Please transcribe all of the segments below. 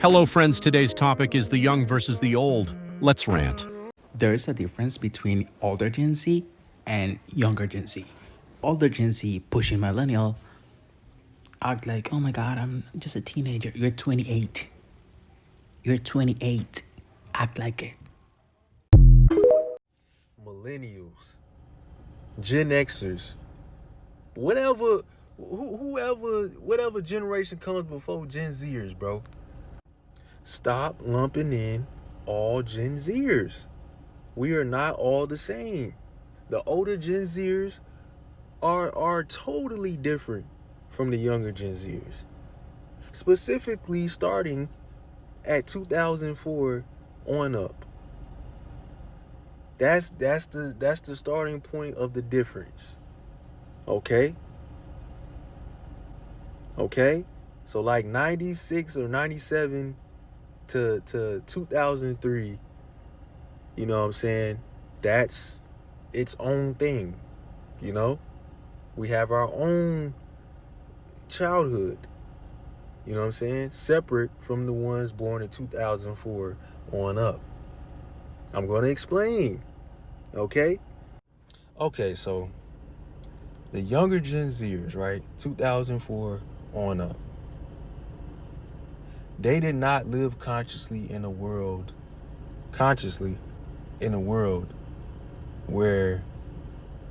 Hello, friends. Today's topic is the young versus the old. Let's rant. There is a difference between older Gen Z and younger Gen Z. Older Gen Z pushing millennial act like, oh my God, I'm just a teenager. You're 28. You're 28. Act like it. Millennials, Gen Xers, whatever, whatever generation comes before Gen Zers, bro. Stop lumping in all Gen Zers. We are not all the same. The older Gen Zers are totally different from the younger Gen Zers. Specifically starting at 2004 on up. That's the starting point of the difference. Okay? Okay? So like 96 or 97 to 2003, you know what I'm saying? That's its own thing, you know? We have our own childhood, you know what I'm saying? Separate from the ones born in 2004 on up. I'm going to explain, okay? Okay, so the younger Gen Zers, right? 2004 on up. They did not live consciously in a world where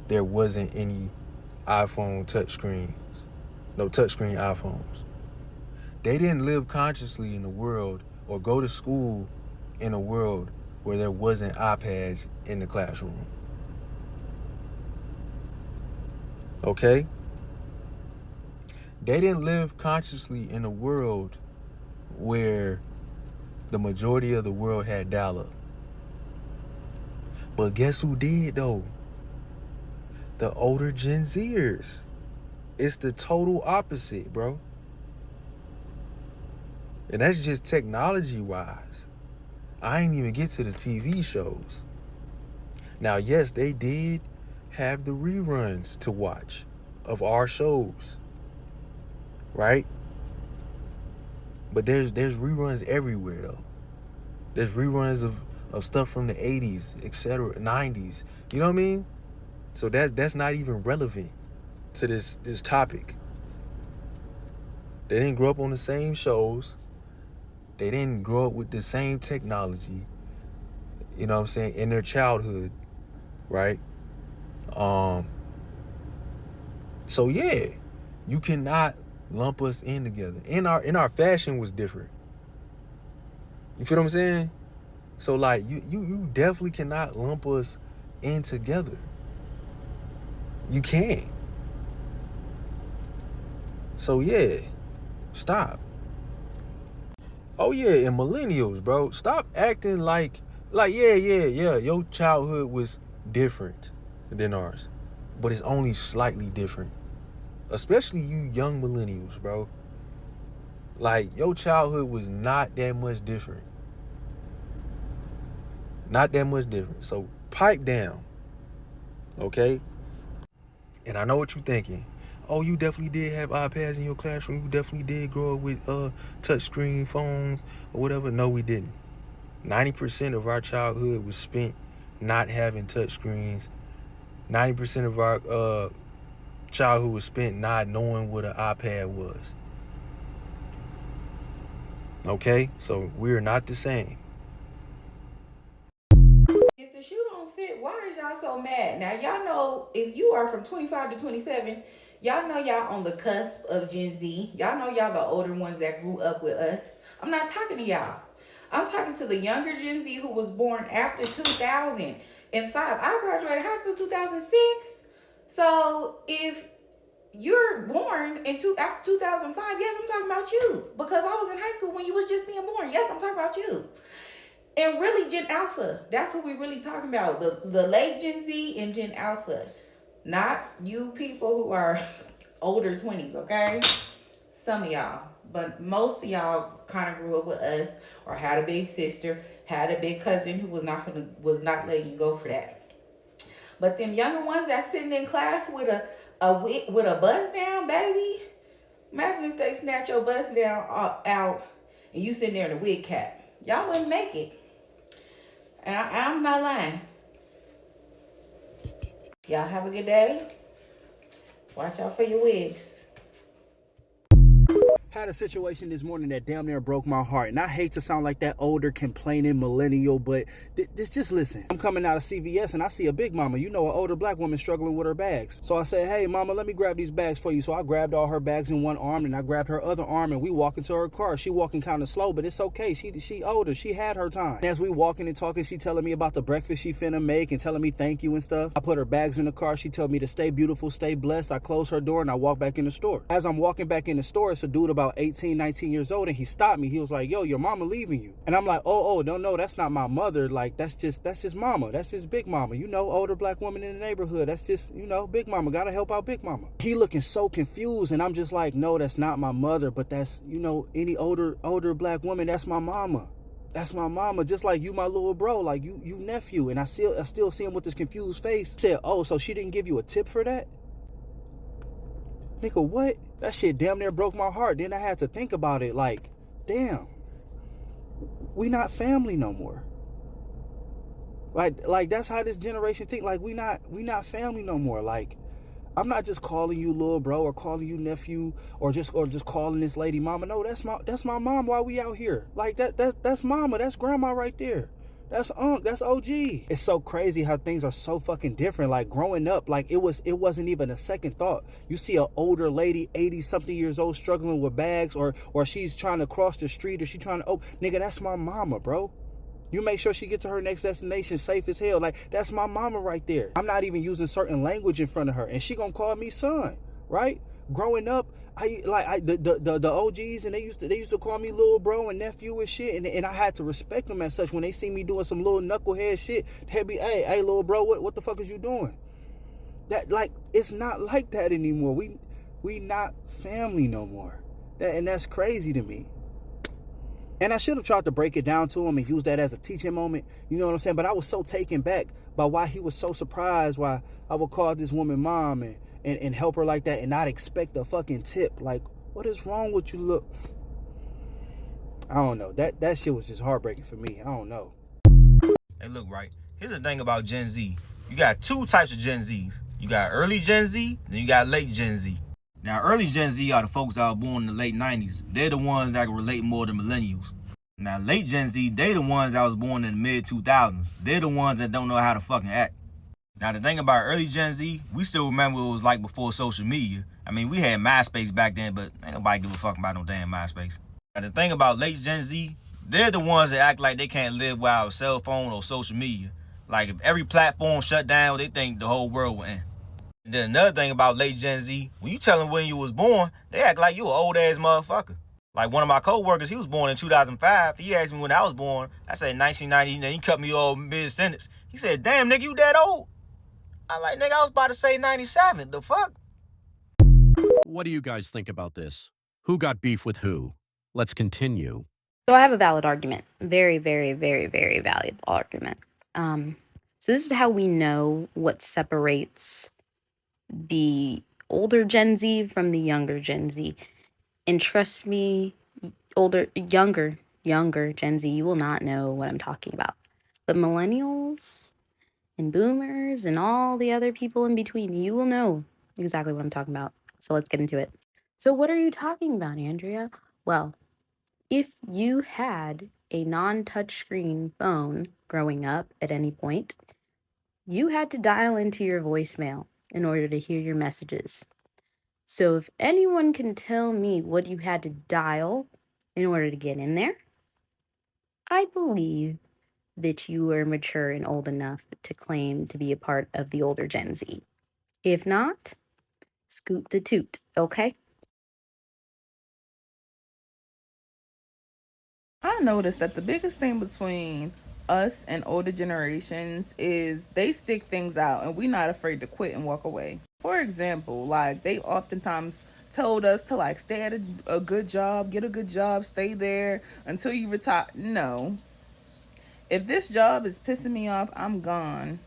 there wasn't any iPhone touchscreens, no touchscreen iPhones. They didn't live consciously in a world or go to school in a world where there wasn't iPads in the classroom. Okay? They didn't live consciously in a world where the majority of the world had dial-up. But guess who did, though? The older Gen Zers. It's the total opposite, bro. And that's just technology-wise. I ain't even get to the TV shows. Now, yes, they did have the reruns to watch of our shows, right? But there's reruns everywhere, though. There's reruns of stuff from the 80s, etc., 90s. You know what I mean? So that's not even relevant to this topic. They didn't grow up on the same shows. They didn't grow up with the same technology, you know what I'm saying, in their childhood, right? So yeah, you cannot lump us in together. And our fashion was different. You feel what I'm saying? So like you definitely cannot lump us in together. You can't. So yeah, stop. Oh yeah, and millennials, bro, stop acting like yeah, your childhood was different than ours, but it's only slightly different. Especially you young millennials, bro. Like your childhood was not that much different. Not that much different. So pipe down, okay? And I know what you're thinking. Oh, you definitely did have iPads in your classroom. You definitely did grow up with touchscreen phones or whatever. No, we didn't. 90% of our childhood was spent not having touchscreens. 90% of our childhood was spent not knowing what an iPad was. Okay? So we're not the same. If the shoe don't fit, why is y'all so mad? Now y'all know if you are from 25 to 27, y'all know y'all on the cusp of Gen Z. Y'all know y'all the older ones that grew up with us. I'm not talking to y'all. I'm talking to the younger Gen Z who was born after 2005. I graduated high school 2006. So if you're born after 2005, yes, I'm talking about you. Because I was in high school when you was just being born. Yes, I'm talking about you. And really, Gen Alpha. That's who we really talking about. The late Gen Z and Gen Alpha. Not you people who are older 20s, okay? Some of y'all. But most of y'all kind of grew up with us or had a big sister, had a big cousin who was not letting you go for that. But them younger ones that sitting in class with a buzz down, baby. Imagine if they snatch your buzz down out and you sitting there in a wig cap. Y'all wouldn't make it. And I'm not lying. Y'all have a good day. Watch out for your wigs. Had a situation this morning that damn near broke my heart. And I hate to sound like that older complaining millennial, but just listen. I'm coming out of CVS and I see a big mama, an older black woman struggling with her bags. So I said, hey mama, let me grab these bags for you. So I grabbed all her bags in one arm and I grabbed her other arm and we walk into her car. She walking kind of slow, but it's okay. She older. She had her time. And as we walking and talking, she telling me about the breakfast she finna make and telling me thank you and stuff. I put her bags in the car. She told me to stay beautiful, stay blessed. I close her door and I walk back in the store. As I'm walking back in the store, it's a dude about 18, 19 years old, and he stopped me. He was like, yo, your mama leaving you. And I'm like, no, that's not my mother. Like, that's just mama. That's just big mama. Older black woman in the neighborhood. That's just, big mama. Gotta help out big mama. He looking so confused, and I'm just like, no, that's not my mother, but that's, any older black woman, that's my mama. That's my mama, just like you, my little bro, like you nephew. And I still see him with this confused face. Said, oh, so she didn't give you a tip for that? Nigga, what? That shit damn near broke my heart. Then I had to think about it like, damn, we not family no more. Like that's how this generation think. Like we not family no more. Like I'm not just calling you little bro or calling you nephew or just calling this lady mama. No, that's my mom while we out here. Like that's mama, that's grandma right there. That's that's OG. It's so crazy how things are so fucking different. Like growing up, like it wasn't even a second thought. You see an older lady, 80 something years old, struggling with bags, or she's trying to cross the street, or she trying to nigga, that's my mama, bro. You make sure she gets to her next destination safe as hell. Like that's my mama right there. I'm not even using certain language in front of her, and she gonna call me son, right? Growing up, the OGs, and they used to call me little bro and nephew and shit, and I had to respect them as such. When they see me doing some little knucklehead shit, they'd be, hey little bro, what the fuck is you doing? That, like, it's not like that anymore. We not family no more. And that's crazy to me. And I should have tried to break it down to him and use that as a teaching moment. You know what I'm saying? But I was so taken back by why he was so surprised why I would call this woman mom and help her like that and not expect a fucking tip. Like, what is wrong with you? Look, I don't know. That shit was just heartbreaking for me. I don't know. Hey, look, right. Here's the thing about Gen Z. You got two types of Gen Zs. You got early Gen Z, then you got late Gen Z. Now, early Gen Z are the folks that were born in the late 90s. They're the ones that can relate more to millennials. Now, late Gen Z, they the ones that was born in the mid-2000s. They're the ones that don't know how to fucking act. Now, the thing about early Gen Z, we still remember what it was like before social media. I mean, we had MySpace back then, but ain't nobody give a fuck about no damn MySpace. Now, the thing about late Gen Z, they're the ones that act like they can't live without a cell phone or social media. Like, if every platform shut down, they think the whole world will end. And then another thing about late Gen Z, when you tell them when you was born, they act like you an old ass motherfucker. Like one of my co-workers, he was born in 2005. He asked me when I was born. I said 1990, and he cut me off mid-sentence. He said, damn, nigga, you that old? I like, nigga, I was about to say 97. The fuck? What do you guys think about this? Who got beef with who? Let's continue. So I have a valid argument. Very, very, very, very valid argument. So this is how we know what separates the older Gen Z from the younger Gen Z. And trust me, younger Gen Z, you will not know what I'm talking about. But millennials and boomers and all the other people in between, you will know exactly what I'm talking about. So let's get into it. So what are you talking about, Andrea? Well, if you had a non-touchscreen phone growing up at any point, you had to dial into your voicemail in order to hear your messages. So if anyone can tell me what you had to dial in order to get in there, I believe that you are mature and old enough to claim to be a part of the older Gen Z. If not, scoot the toot, okay? I noticed that the biggest thing between us and older generations is they stick things out and we're not afraid to quit and walk away. For example, like they oftentimes told us to like stay at a good job, get a good job, stay there until you retire. No. If this job is pissing me off, I'm gone.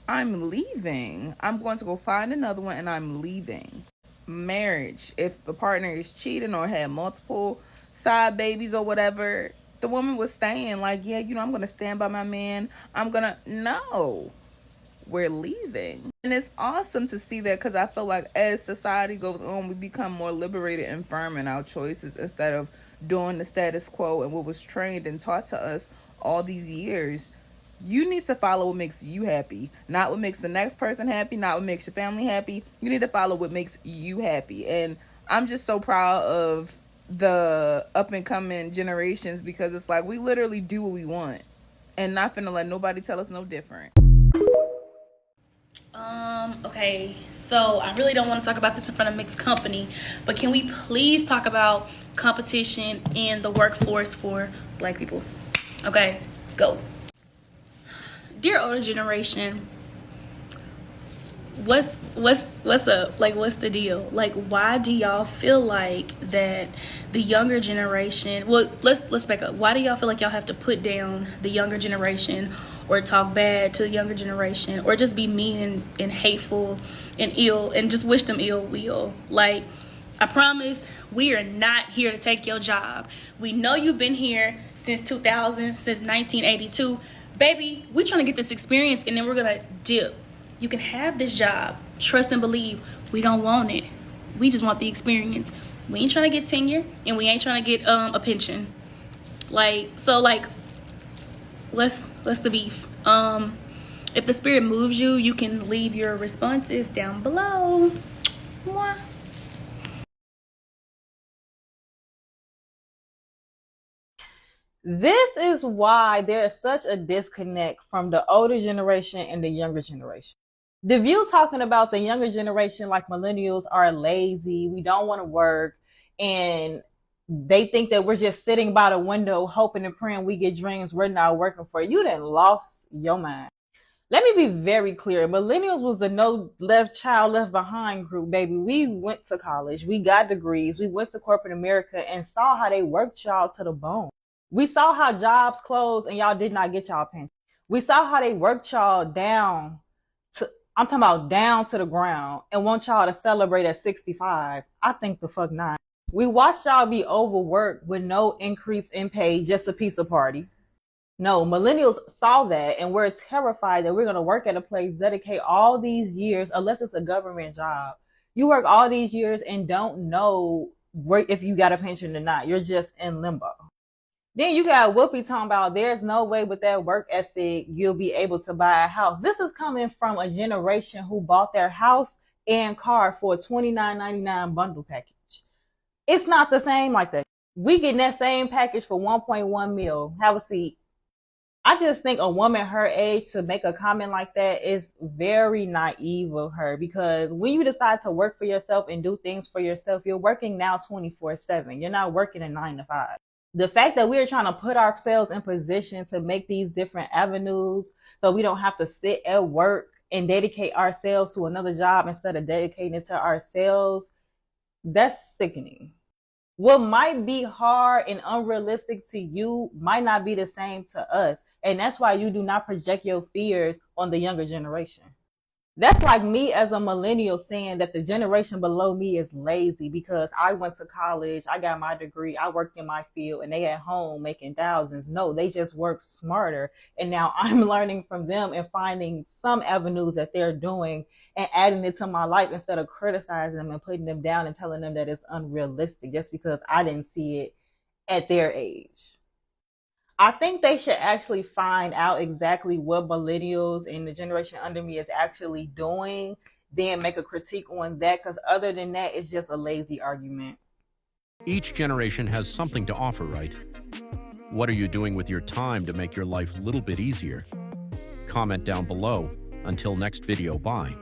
I'm leaving. I'm going to go find another one and I'm leaving. marriage, if the partner is cheating or had multiple side babies or whatever, the woman was staying like, yeah, I'm gonna stand by my man. No, we're leaving. And it's awesome to see that, because I feel like as society goes on, we become more liberated and firm in our choices instead of doing the status quo and what was trained and taught to us all these years. You need to follow what makes you happy, not what makes the next person happy, not what makes your family happy. You need to follow what makes you happy. And I'm just so proud of the up and coming generations, because it's like we literally do what we want and not finna let nobody tell us no different. Okay, so I really don't want to talk about this in front of mixed company, but can we please talk about competition in the workforce for Black people? Okay, go. Dear older generation, what's up? Like, what's the deal? Like, why do y'all feel like that the younger generation, well, let's back up. Why do y'all feel like y'all have to put down the younger generation or talk bad to the younger generation or just be mean and hateful and ill and just wish them ill will? Like, I promise we are not here to take your job. We know you've been here since 2000, since 1982. Baby, we trying to get this experience and then we're gonna dip. You can have this job. Trust and believe. We don't want it. We just want the experience. We ain't trying to get tenure and we ain't trying to get a pension. What's the beef? If the spirit moves you, you can leave your responses down below. Mwah. This is why there is such a disconnect from the older generation and the younger generation. The view talking about the younger generation like millennials are lazy, we don't want to work, and they think that we're just sitting by the window hoping and praying we get dreams we're not working for. You done lost your mind. Let me be very clear. Millennials was the no left child left behind group, baby. We went to college, we got degrees, we went to corporate America and saw how they worked y'all to the bone. We saw how jobs closed and y'all did not get y'all pension. We saw how they worked y'all down to, I'm talking about down to the ground, and want y'all to celebrate at 65. I think the fuck not. We watched y'all be overworked with no increase in pay, just a pizza party. No, millennials saw that and we're terrified that we're going to work at a place, dedicate all these years, unless it's a government job. You work all these years and don't know if you got a pension or not. You're just in limbo. Then you got Whoopi talking about there's no way with that work ethic you'll be able to buy a house. This is coming from a generation who bought their house and car for a $29.99 bundle package. It's not the same like that. We getting that same package for 1.1 mil. Have a seat. I just think a woman her age to make a comment like that is very naive of her, because when you decide to work for yourself and do things for yourself, you're working now 24/7. You're not working a 9 to 5. The fact that we are trying to put ourselves in position to make these different avenues so we don't have to sit at work and dedicate ourselves to another job instead of dedicating it to ourselves, that's sickening. What might be hard and unrealistic to you might not be the same to us. And that's why you do not project your fears on the younger generation. That's like me as a millennial saying that the generation below me is lazy because I went to college, I got my degree, I worked in my field, and they at home making thousands. No, they just work smarter. And now I'm learning from them and finding some avenues that they're doing and adding it to my life instead of criticizing them and putting them down and telling them that it's unrealistic just because I didn't see it at their age. I think they should actually find out exactly what millennials and the generation under me is actually doing, then make a critique on that, because other than that, it's just a lazy argument. Each generation has something to offer, right? What are you doing with your time to make your life a little bit easier? Comment down below. Until next video, bye.